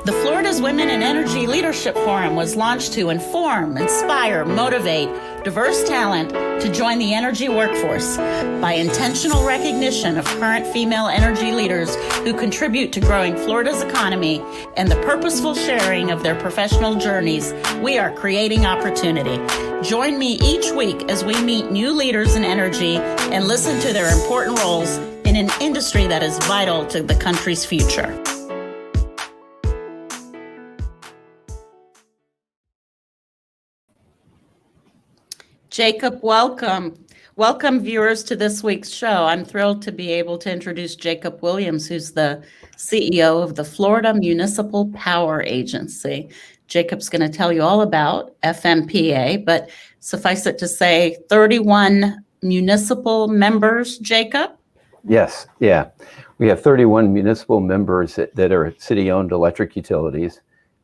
The Florida's Women in Energy Leadership Forum was launched to inform, inspire, motivate diverse talent to join the energy workforce by intentional recognition of current female energy leaders who contribute to growing Florida's economy and the purposeful sharing of their professional journeys. We are creating opportunity. Join me each week as we meet new leaders in energy and listen to their important roles in an industry that is vital to the country's future. Jacob, welcome. Welcome, viewers, to this week's show. I'm thrilled to be able to introduce Jacob Williams, who's the CEO of the Florida Municipal Power Agency. Jacob's going to tell you all about FMPA, but suffice it to say, 31 municipal members, Jacob? Yes, yeah. We have 31 municipal members that are city-owned electric utilities.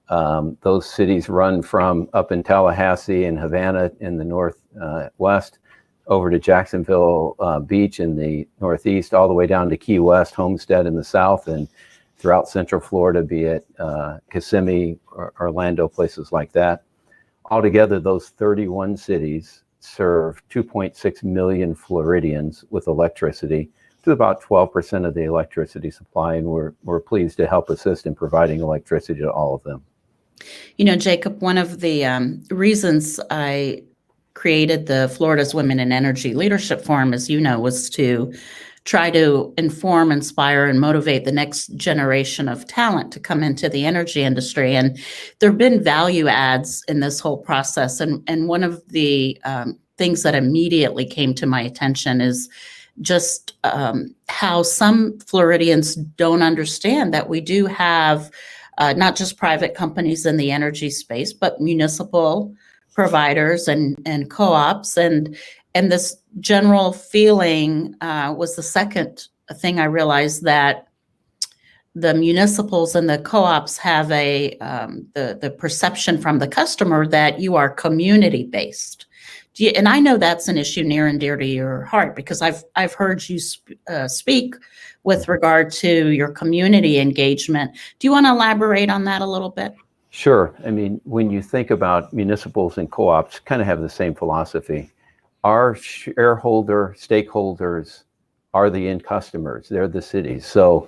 Those cities run from up in Tallahassee and Havana in the northwest over to Jacksonville Beach in the northeast, all the way down to Key West, Homestead in the south, and throughout Central Florida, be it Kissimmee, or Orlando, places like that. Altogether, those 31 cities serve 2.6 million Floridians with electricity, to about 12% of the electricity supply, and we're pleased to help assist in providing electricity to all of them. You know, Jacob, one of the reasons I created the Florida's Women in Energy Leadership Forum, as you know, was to try to inform, inspire, and motivate the next generation of talent to come into the energy industry. And there have been value adds in this whole process. And one of the things that immediately came to my attention is just how some Floridians don't understand that we do have not just private companies in the energy space, but municipal providers and co-ops. And this general feeling was the second thing I realized, that the municipals and the co-ops have the perception from the customer that you are community-based. And I know that's an issue near and dear to your heart, because I've heard you speak with regard to your community engagement. Do you want to elaborate on that a little bit? Sure. I mean, when you think about municipals and co-ops, kind of have the same philosophy. Our shareholder stakeholders are the end customers. They're the cities. So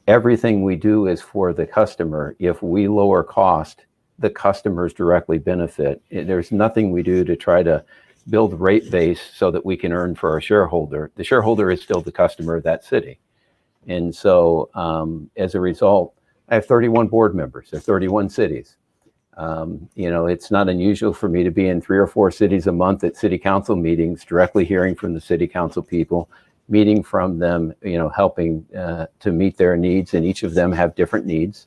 everything we do is for the customer. If we lower cost, the customers directly benefit. There's nothing we do to try to build rate base so that we can earn for our shareholder. The shareholder is still the customer of that city. And so as a result, I have 31 board members. There are 31 cities. You know, it's not unusual for me to be in 3 or 4 cities a month at city council meetings, directly hearing from the city council people, meeting from them, you know, helping to meet their needs. And each of them have different needs,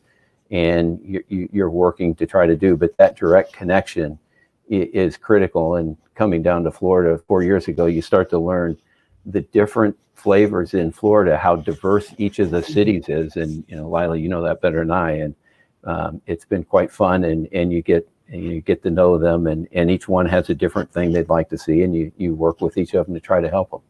and you're working to try to do. But that direct connection is critical. And coming down to Florida 4 years ago, you start to learn the different flavors in Florida, how diverse each of the cities is. And, you know, Lila, you know that better than I. And it's been quite fun, and you get to know them, and each one has a different thing they'd like to see, and you work with each of them to try to help them.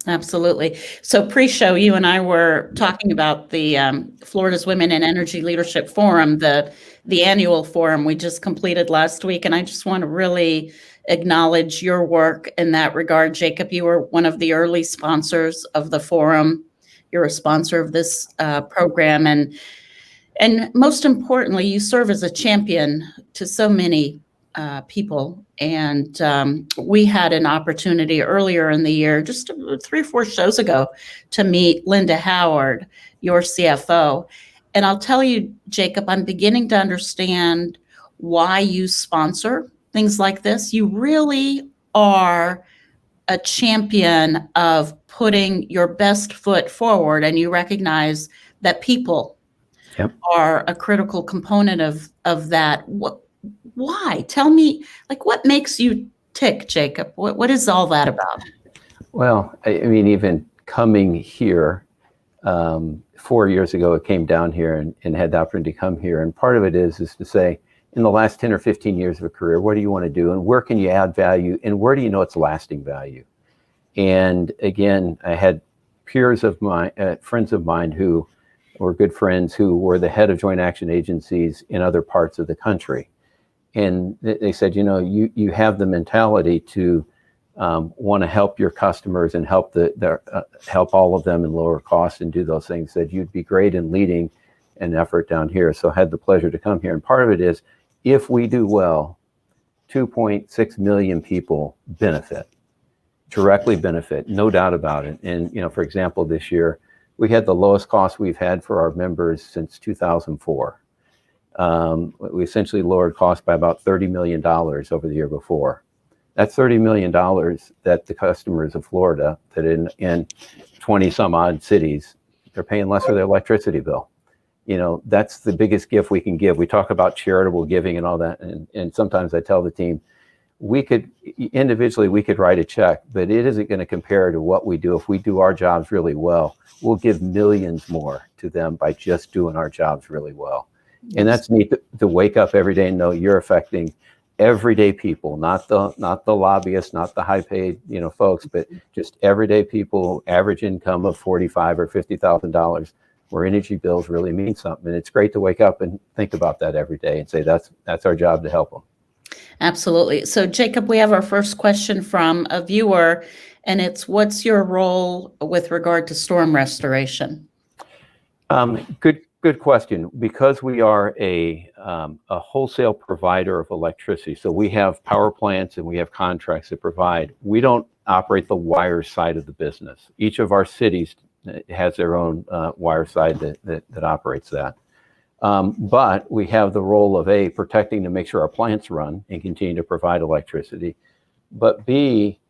Absolutely. So pre-show, you and I were talking about the Florida's Women in Energy Leadership Forum, the annual forum we just completed last week. And I just want to really acknowledge your work in that regard. Jacob, you were one of the early sponsors of the forum. You're a sponsor of this program. And most importantly, you serve as a champion to so many people. And we had an opportunity earlier in the year, just 3 or 4 shows ago, to meet Linda Howard, your CFO. And I'll tell you, Jacob, I'm beginning to understand why you sponsor things like this. You really are a champion of putting your best foot forward, and you recognize that people are a critical component of that. Why? Tell me, like, what makes you tick, Jacob? What is all that about? Well, I mean, even coming here 4 years ago, I came down here and had the opportunity to come here. And part of it is to say, in the last 10 or 15 years of a career, what do you want to do, and where can you add value, and where do you know it's lasting value? And again, I had peers of mine, friends of mine who were good friends who were the head of joint action agencies in other parts of the country. And they said, you have the mentality to want to help your customers and help help all of them and lower costs and do those things, that you'd be great in leading an effort down here. So I had the pleasure to come here. And part of it is, if we do well, 2.6 million people directly benefit, no doubt about it. And, for example, this year, we had the lowest cost we've had for our members since 2004. We essentially lowered costs by about $30 million over the year before. That's $30 million that the customers of Florida, that in 20 some odd cities, they're paying less for their electricity bill. That's the biggest gift we can give. We talk about charitable giving and all that. And sometimes I tell the team, we could write a check, but it isn't going to compare to what we do. If we do our jobs really well, we'll give millions more to them by just doing our jobs really well. Yes. And that's neat to wake up every day and know you're affecting everyday people, not the lobbyists, not the high paid, folks, but just everyday people, average income of $45,000 or $50,000, where energy bills really mean something. And it's great to wake up and think about that every day and say, that's our job to help them. Absolutely. So Jacob, we have our first question from a viewer, and it's, what's your role with regard to storm restoration? Good question. Because we are a wholesale provider of electricity, so we have power plants and we have contracts that provide. We don't operate the wire side of the business. Each of our cities has their own wire side that operates that. But we have the role of A, protecting to make sure our plants run and continue to provide electricity. But B,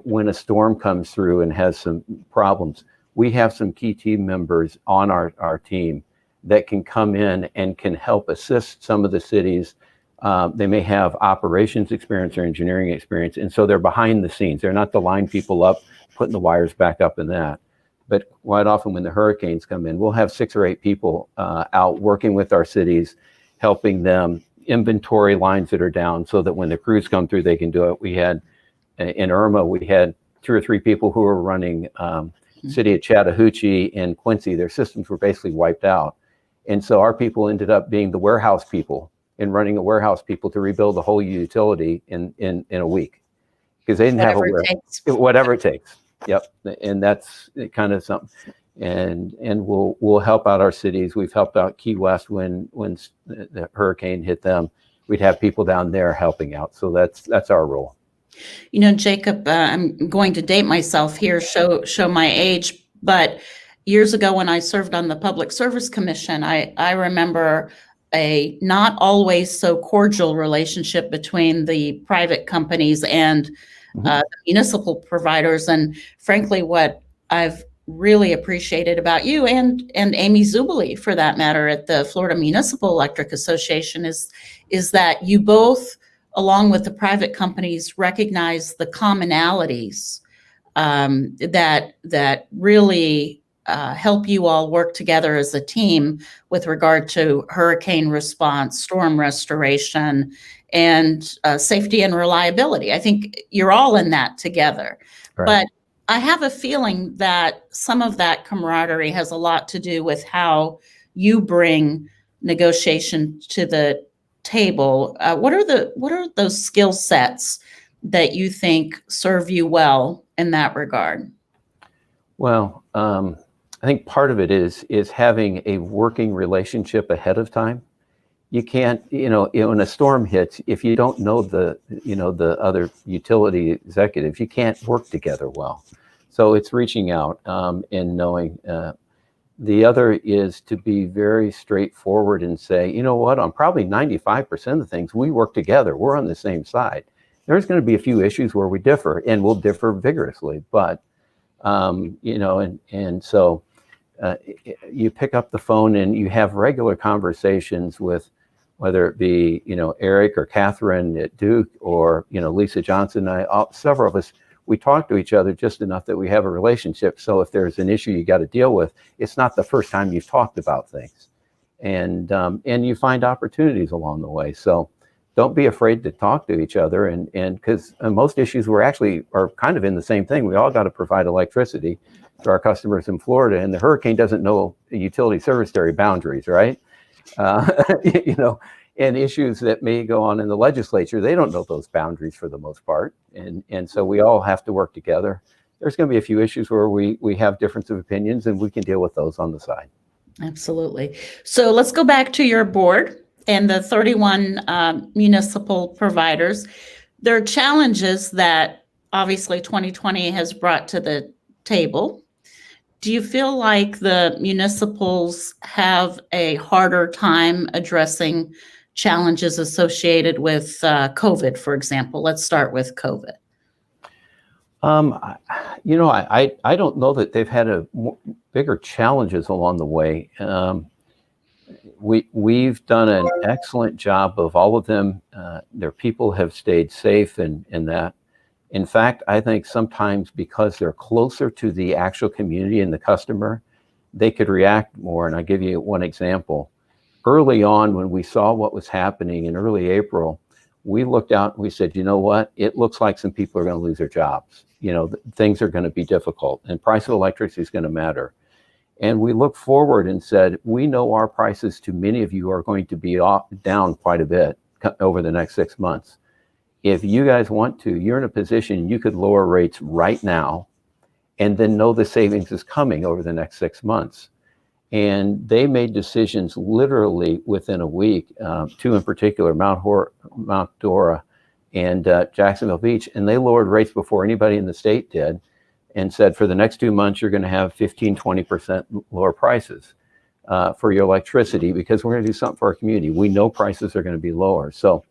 when a storm comes through and has some problems, we have some key team members on our team that can come in and can help assist some of the cities. They may have operations experience or engineering experience, and so they're behind the scenes. They're not the line people up, putting the wires back up and that. But quite often when the hurricanes come in, we'll have 6 or 8 people out working with our cities, helping them inventory lines that are down so that when the crews come through, they can do it. We had, in Irma, we had 2 or 3 people who were running city of Chattahoochee and Quincy. Their systems were basically wiped out. And so our people ended up being the warehouse people and running the warehouse people to rebuild the whole utility in a week, because they didn't have a warehouse. Whatever it takes. Yep. And that's kind of something. And we'll help out our cities. We've helped out Key West when the hurricane hit them. We'd have people down there helping out. So that's our role. Jacob, I'm going to date myself here, show my age, but years ago when I served on the Public Service Commission, I remember a not always so cordial relationship between the private companies and the municipal providers. And frankly, what I've really appreciated about you and Amy Zubeli, for that matter, at the Florida Municipal Electric Association is that you both, along with the private companies, recognize the commonalities that really help you all work together as a team with regard to hurricane response, storm restoration, and safety and reliability. I think you're all in that together. Right. But I have a feeling that some of that camaraderie has a lot to do with how you bring negotiation to the table. What are those skill sets that you think serve you well in that regard? Well, I think part of it is having a working relationship ahead of time. You can't, when a storm hits, if you don't know the other utility executives, you can't work together well. So it's reaching out and knowing. The other is to be very straightforward and say, you know what, on probably 95% of the things, we work together. We're on the same side. There's going to be a few issues where we differ, and we'll differ vigorously. But, so you pick up the phone and you have regular conversations with, whether it be, Eric or Catherine at Duke or, Lisa Johnson, several of us, we talk to each other just enough that we have a relationship. So if there's an issue you got to deal with, it's not the first time you've talked about things, and you find opportunities along the way. So don't be afraid to talk to each other. And because most issues are kind of in the same thing. We all got to provide electricity to our customers in Florida, and the hurricane doesn't know utility service area boundaries, right? You know, and issues that may go on in the legislature, they don't know those boundaries for the most part. And so we all have to work together. There's going to be a few issues where we have difference of opinions, and we can deal with those on the side. Absolutely. So let's go back to your board and the 31 municipal providers. There are challenges that obviously 2020 has brought to the table. Do you feel like the municipals have a harder time addressing challenges associated with COVID, for example? Let's start with COVID. You know, I don't know that they've had bigger challenges along the way. We've done an excellent job of all of them. Their people have stayed safe in that. In fact, I think sometimes because they're closer to the actual community and the customer, they could react more. And I'll give you one example. Early on, when we saw what was happening in early April, we looked out and we said, you know what? It looks like some people are going to lose their jobs. You know, things are going to be difficult, and price of electricity is going to matter. And we looked forward and said, we know our prices to many of you are going to be down quite a bit over the next 6 months. If you guys want to, you're in a position you could lower rates right now and then know the savings is coming over the next 6 months. And they made decisions literally within a week, two in particular, Mount Dora and Jacksonville Beach, and they lowered rates before anybody in the state did, and said for the next 2 months, you're going to have 15-20% lower prices for your electricity, because we're going to do something for our community. We know prices are going to be lower. So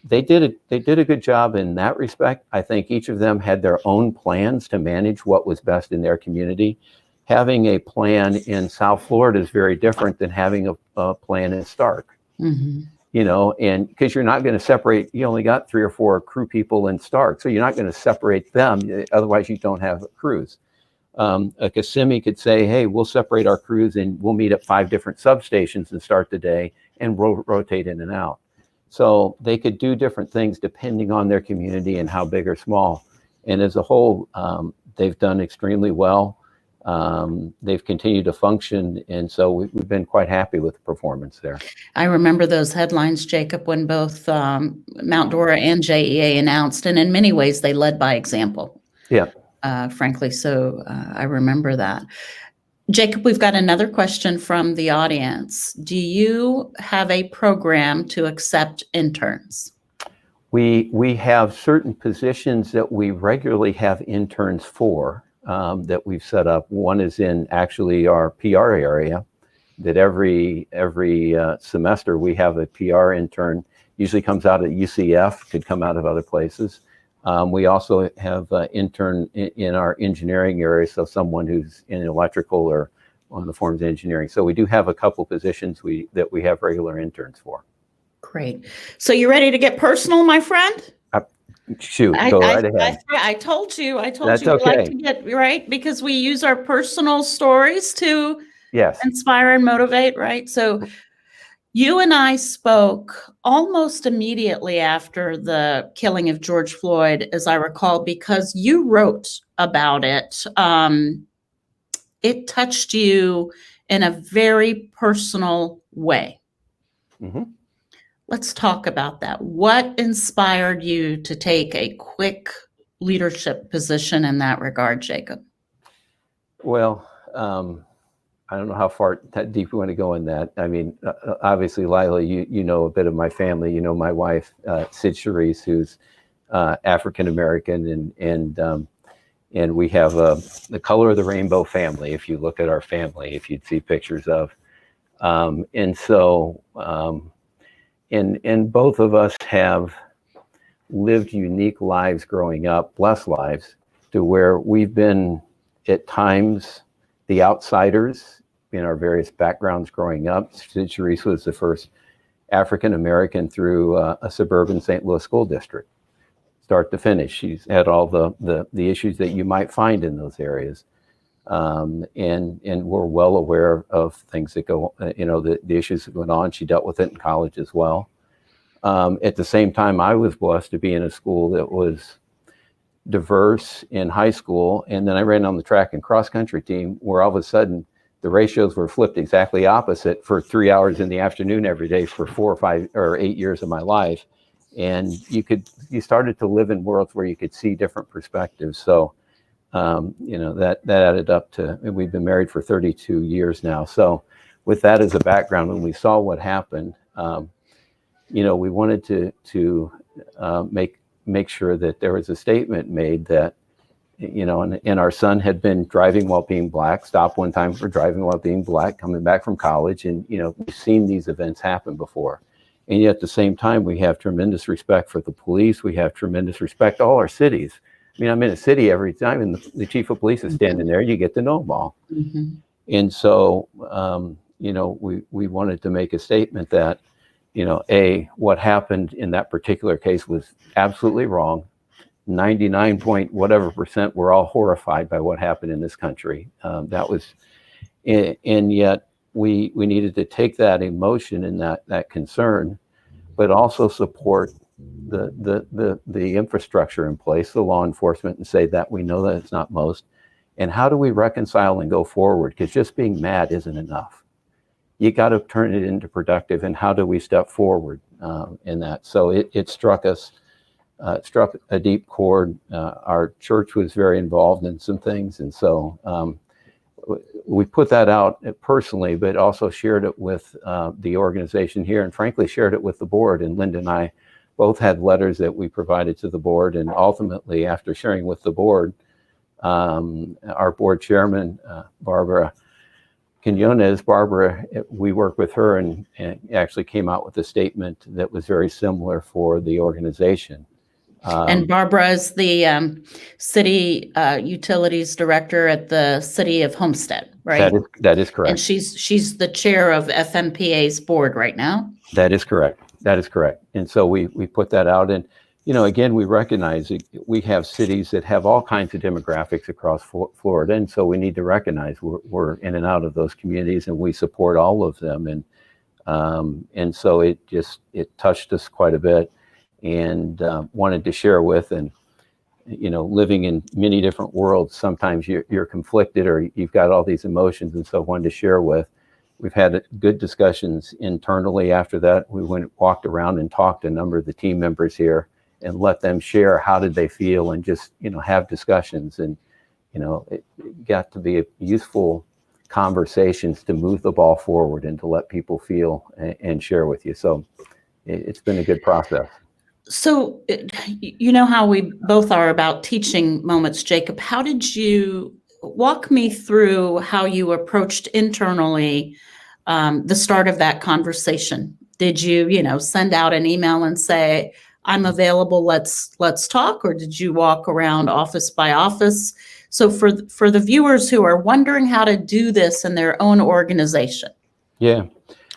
they did a good job in that respect. I think each of them had their own plans to manage what was best in their community. Having a plan in South Florida is very different than having a plan in Stark. Mm-hmm. You know, and because you're not going to separate, you only got 3 or 4 crew people in Stark, so you're not going to separate them. Otherwise, you don't have crews. A Kissimmee could say, hey, we'll separate our crews and we'll meet at 5 different substations and start the day and rotate in and out. So they could do different things depending on their community and how big or small. And as a whole, they've done extremely well. They've continued to function, and so we've been quite happy with the performance there. I remember those headlines, Jacob, when both Mount Dora and JEA announced, and in many ways they led by example. Yeah. Frankly, so I remember that. Jacob, we've got another question from the audience. Do you have a program to accept interns? We have certain positions that we regularly have interns for. That we've set up. One is in actually our PR area, that every semester we have a PR intern, usually comes out at UCF, could come out of other places. We also have an intern in our engineering area, so someone who's in electrical or one of the forms of engineering. So we do have a couple positions that we have regular interns for. Great. So you ready to get personal, my friend? Shoot, go right ahead. I told you. That's you okay. Like to get right, because we use our personal stories to inspire and motivate, right? So you and I spoke almost immediately after the killing of George Floyd, as I recall, because you wrote about it. It touched you in a very personal way. Mm-hmm. Let's talk about that. What inspired you to take a quick leadership position in that regard, Jacob? Well, I don't know how far that deep you want to go in that. I mean, obviously, Lila, you know a bit of my family. You know my wife, Sid Charisse, who's African American, and we have the color of the rainbow family. If you look at our family, if you'd see pictures of, and so. And both of us have lived unique lives growing up, blessed lives, to where we've been at times the outsiders in our various backgrounds growing up. Sid Charisse was the first African American through a suburban St. Louis school district, start to finish. She's had all the issues that you might find in those areas. And we're well aware of things that go, the issues that went on. She dealt with it in college as well. At the same time, I was blessed to be in a school that was diverse in high school. And then I ran on the track and cross country team where all of a sudden the ratios were flipped exactly opposite for 3 hours in the afternoon every day for 4 or 5 or 8 years of my life. And you started to live in worlds where you could see different perspectives. So, that added up to, and we've been married for 32 years now. So with that as a background, when we saw what happened, we wanted to make sure that there was a statement made that, and our son had been driving while being black, stopped one time for driving while being black, coming back from college. And, we've seen these events happen before. And yet at the same time, we have tremendous respect for the police. We have tremendous respect to all our cities. I mean, I'm in a city every time and the chief of police is standing there, you get to know them all. Mm-hmm. And so, we wanted to make a statement that, what happened in that particular case was absolutely wrong. 99 point whatever percent were all horrified by what happened in this country. And yet we needed to take that emotion and that concern, but also support the infrastructure in place, the law enforcement, and say that we know that it's not most. And how do we reconcile and go forward? Because just being mad isn't enough. You got to turn it into productive. And how do we step forward in that? So it struck us. It struck a deep chord. Our church was very involved in some things. And so we put that out personally, but also shared it with the organization here and frankly shared it with the board. And Linda and I both had letters that we provided to the board. And ultimately, after sharing with the board, our board chairman, Barbaraquinones, we worked with her and actually came out with a statement that was very similar for the organization. And Barbara is the city utilities director at the city of Homestead, right? That is correct. And she's the chair of FMPA's board right now. That is correct. And so we put that out. And, again, we recognize we have cities that have all kinds of demographics across Florida. And so we need to recognize we're in and out of those communities and we support all of them. And so it touched us quite a bit. And wanted to share with, and living in many different worlds, sometimes you're conflicted or you've got all these emotions, and so wanted to share with. We've had good discussions internally. After that, we walked around and talked to a number of the team members here and let them share how did they feel and just have discussions. And it got to be useful conversations to move the ball forward and to let people feel and share with you. So it's been a good process. So, you know how we both are about teaching moments, Jacob. How did you walk me through how you approached internally the start of that conversation? Did you, send out an email and say, I'm available, let's talk? Or did you walk around office by office? So for the viewers who are wondering how to do this in their own organization. Yeah.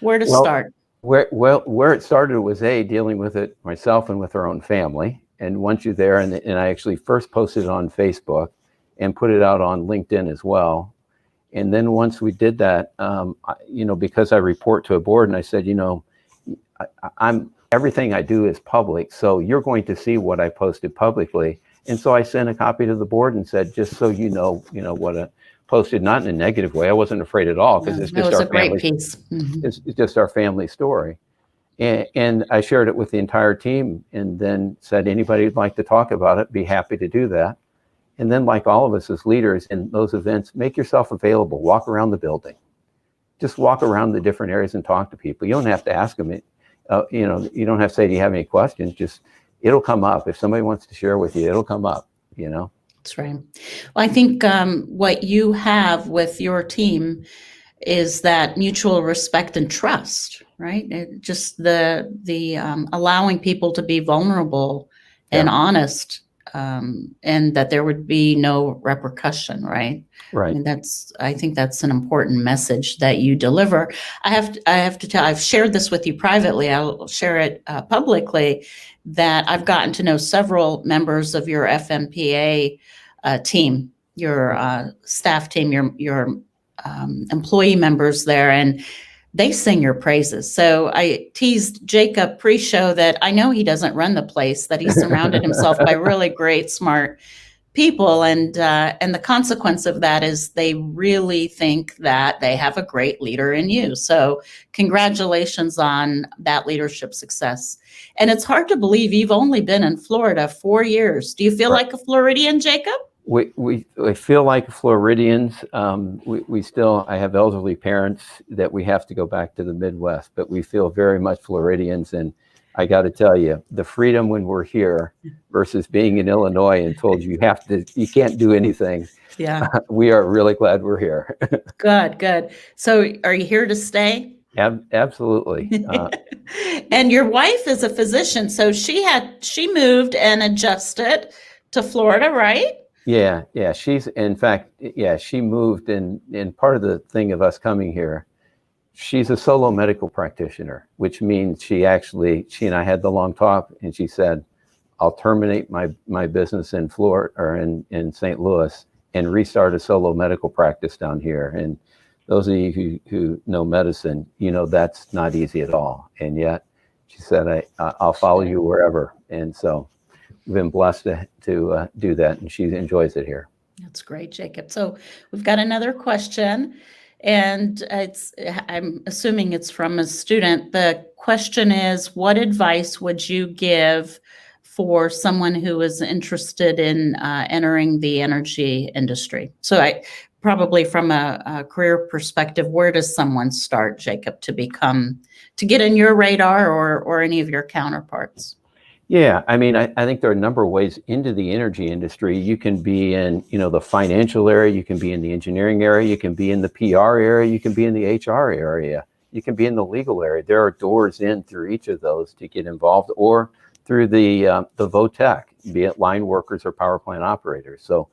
Where to start? Where it started was dealing with it myself and with our own family. And once you're there, and I actually first posted it on Facebook and put it out on LinkedIn as well. And then once we did that, because I report to a board, and I said, I'm everything I do is public, so you're going to see what I posted publicly. And so I sent a copy to the board and said, just so what I posted, not in a negative way. I wasn't afraid at all because it's just our family. Piece. Mm-hmm. It's just our family story. And I shared it with the entire team and then said, anybody who'd like to talk about it, be happy to do that. And then like all of us as leaders in those events, make yourself available, walk around the building. Just walk around the different areas and talk to people. You don't have to ask them, you don't have to say, do you have any questions? Just, it'll come up. If somebody wants to share with you, it'll come up, That's right. Well, I think what you have with your team is that mutual respect and trust, right? Just the allowing people to be vulnerable and honest, and that there would be no repercussion, right? Right. I mean, I think that's an important message that you deliver. I have to tell, I've shared this with you privately. I'll share it publicly, that I've gotten to know several members of your FMPA team, your staff team, your employee members there, and they sing your praises. So I teased Jacob pre-show that I know he doesn't run the place, that he's surrounded himself by really great, smart people, and the consequence of that is they really think that they have a great leader in you. So congratulations on that leadership success. And it's hard to believe you've only been in Florida 4 years. Do you feel Right. like a Floridian, Jacob? We feel like Floridians. We still, I have elderly parents that we have to go back to the Midwest, but we feel very much Floridians. And I got to tell you, the freedom when we're here versus being in Illinois and told you you can't do anything. Yeah. We are really glad we're here. Good. So are you here to stay? Absolutely. And your wife is a physician, so she moved and adjusted to Florida, right? Yeah. In fact, she moved, and part of the thing of us coming here, she's a solo medical practitioner, which means she and I had the long talk, and she said, I'll terminate my business in Florida or in St. Louis and restart a solo medical practice down here. And those of you who know medicine, that's not easy at all. And yet she said, I'll follow you wherever. And so we've been blessed to do that, and she enjoys it here. That's great, Jacob. So we've got another question, and I'm assuming it's from a student. The question is, what advice would you give for someone who is interested in entering the energy industry? So probably from a career perspective, where does someone start, Jacob, to get in your radar or any of your counterparts? Yeah, I mean, I think there are a number of ways into the energy industry. You can be in, the financial area, you can be in the engineering area, you can be in the PR area, you can be in the HR area, you can be in the legal area. There are doors in through each of those to get involved, or through the VOTEC, be it line workers or power plant operators. So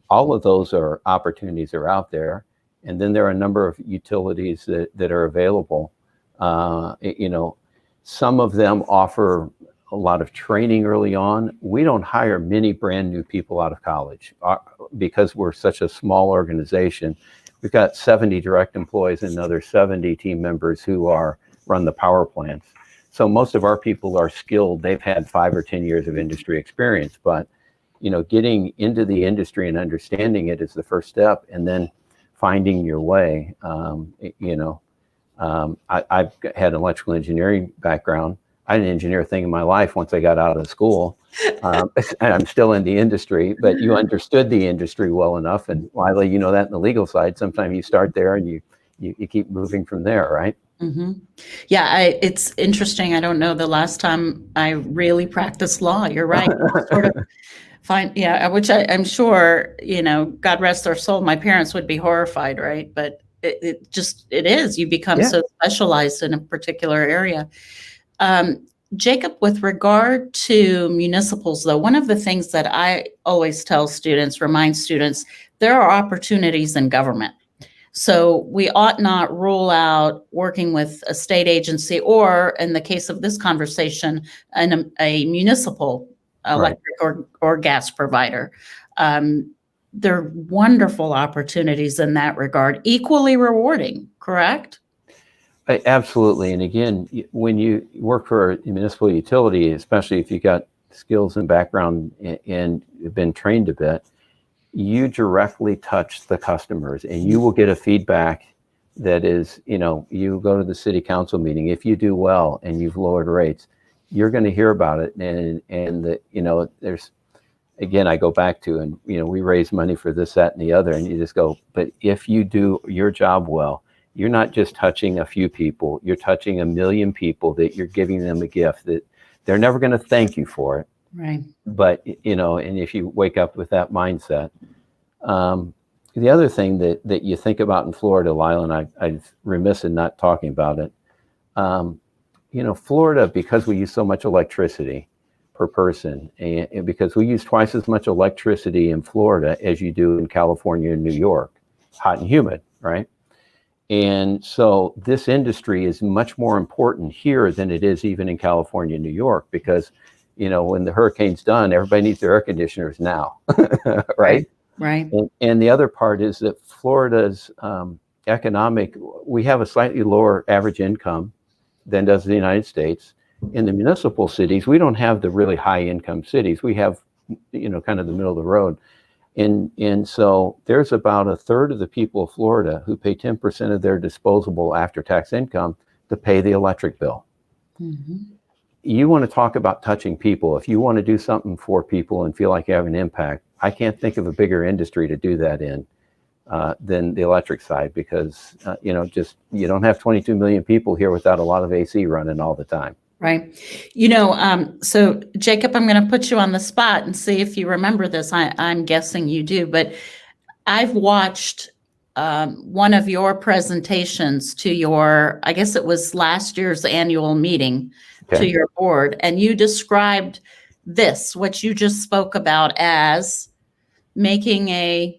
all of those opportunities are out there. And then there are a number of utilities that are available. Some of them offer a lot of training early on. We don't hire many brand new people out of college because we're such a small organization. We've got 70 direct employees and another 70 team members who run the power plants. So most of our people are skilled. They've had 5 or 10 years of industry experience, but getting into the industry and understanding it is the first step, and then finding your way. I've had an electrical engineering background. I didn't engineer a thing in my life once I got out of school. And I'm still in the industry, but you understood the industry well enough. And Lila, that in the legal side, sometimes you start there and you keep moving from there, right? Mm-hmm. Yeah, it's interesting. I don't know the last time I really practiced law. You're right. Sort of which I'm sure, God rest their soul, my parents would be horrified, right? But it is. You become so specialized in a particular area. Jacob, with regard to municipals, though, one of the things that I always remind students, there are opportunities in government. So we ought not rule out working with a state agency, or in the case of this conversation, a municipal electric or gas provider. There are wonderful opportunities in that regard, equally rewarding, correct? Absolutely. And again, when you work for a municipal utility, especially if you got skills and background and have been trained a bit, you directly touch the customers, and you will get a feedback that is, you go to the city council meeting, if you do well and you've lowered rates, you're going to hear about it. And there's, again, I go back to, and, we raise money for this, that, and the other, and you just go, but if you do your job well, you're not just touching a few people, you're touching 1 million people, that you're giving them a gift that they're never going to thank you for it. Right. But, and if you wake up with that mindset, the other thing that you think about in Florida, Lila, and I'm remiss in not talking about it, Florida, because we use so much electricity per person, and because we use twice as much electricity in Florida as you do in California and New York, hot and humid, right? And so this industry is much more important here than it is even in California and New York, because, when the hurricane's done, everybody needs their air conditioners now, right? Right. And the other part is that Florida's we have a slightly lower average income than does the United States. In the municipal cities, we don't have the really high income cities. We have, kind of the middle of the road. And so there's about a third of the people of Florida who pay 10% of their disposable after-tax income to pay the electric bill. Mm-hmm. You want to talk about touching people. If you want to do something for people and feel like you have an impact, I can't think of a bigger industry to do that in than the electric side, because, you don't have 22 million people here without a lot of AC running all the time. Right. So Jacob, I'm going to put you on the spot and see if you remember this. I'm guessing you do, but I've watched one of your presentations to your, I guess it was last year's annual meeting, Okay. to your board, and you described what you just spoke about, as making a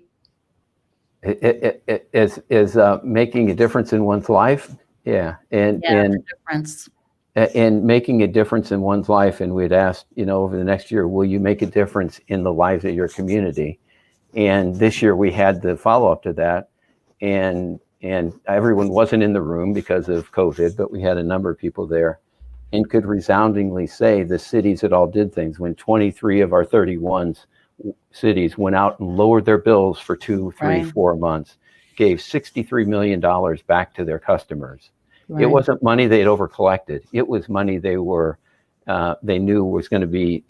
making a difference in one's life. Yeah. And difference. And making a difference in one's life. And we'd asked, over the next year, will you make a difference in the lives of your community? And this year we had the follow-up to that. And everyone wasn't in the room because of COVID, but we had a number of people there and could resoundingly say the cities that all did things. When 23 of our 31 cities went out and lowered their bills for 2, 3, Right. 4 months, gave $63 million back to their customers. Right. It wasn't money they'd over-collected. It was money they knew was going to be,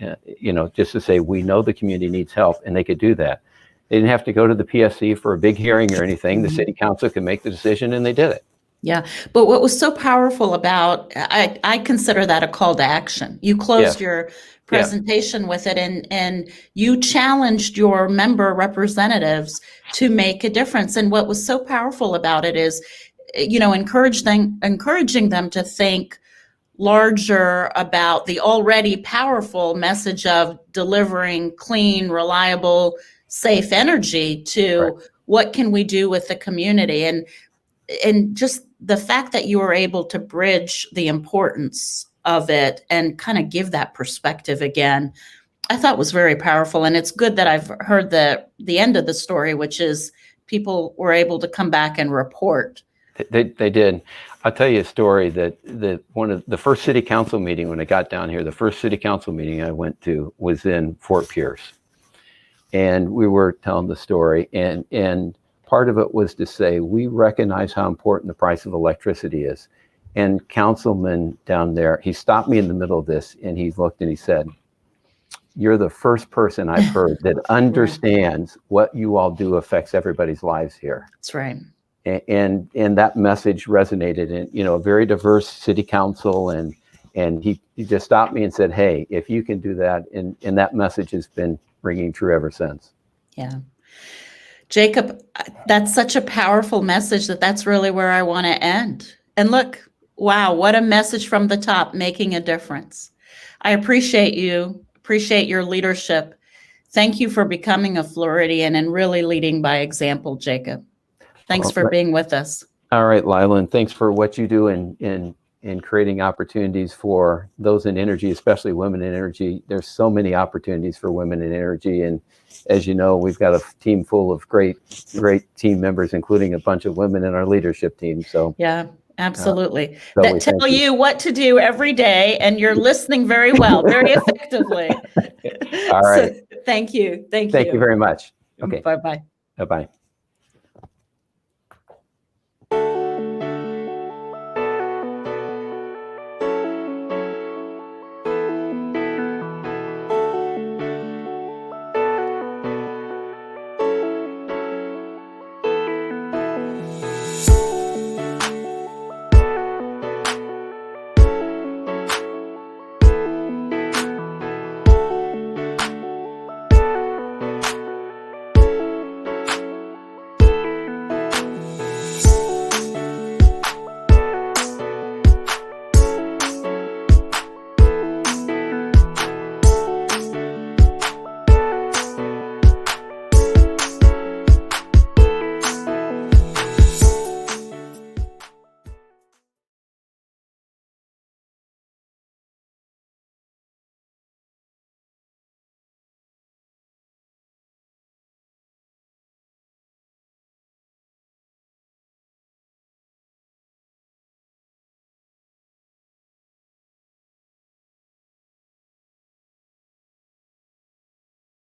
just to say, we know the community needs help, and they could do that. They didn't have to go to the PSC for a big hearing or anything. The city council could make the decision, and they did it. Yeah. But what was so powerful about, I consider that a call to action. You closed your presentation with it, and you challenged your member representatives to make a difference. And what was so powerful about it is, encouraging them to think larger about the already powerful message of delivering clean, reliable, safe energy to Right. what can we do with the community. And just the fact that you were able to bridge the importance of it and kind of give that perspective again, I thought was very powerful. And it's good that I've heard the end of the story, which is people were able to come back and report. They did. I'll tell you a story that one of the first city council meeting, when I got down here, the first city council meeting I went to was in Fort Pierce. And we were telling the story, and part of it was to say, we recognize how important the price of electricity is. And councilman down there, he stopped me in the middle of this, and he looked and he said, you're the first person I've heard that understands what you all do affects everybody's lives here. That's right. And that message resonated in, a very diverse city council. And he just stopped me and said, hey, if you can do that, and that message has been ringing true ever since. Yeah. Jacob, that's such a powerful message that's really where I want to end. And look, wow, what a message from the top, making a difference. I appreciate you, appreciate your leadership. Thank you for becoming a Floridian and really leading by example, Jacob. Thanks for being with us. All right, Lila, and thanks for what you do in creating opportunities for those in energy, especially women in energy. There's so many opportunities for women in energy. And as you know, we've got a team full of great team members, including a bunch of women in our leadership team. So yeah, absolutely. So that tell you what to do every day, and you're listening very well, very effectively. All right. So, thank you. Thank you very much. Okay. Bye-bye. Bye-bye.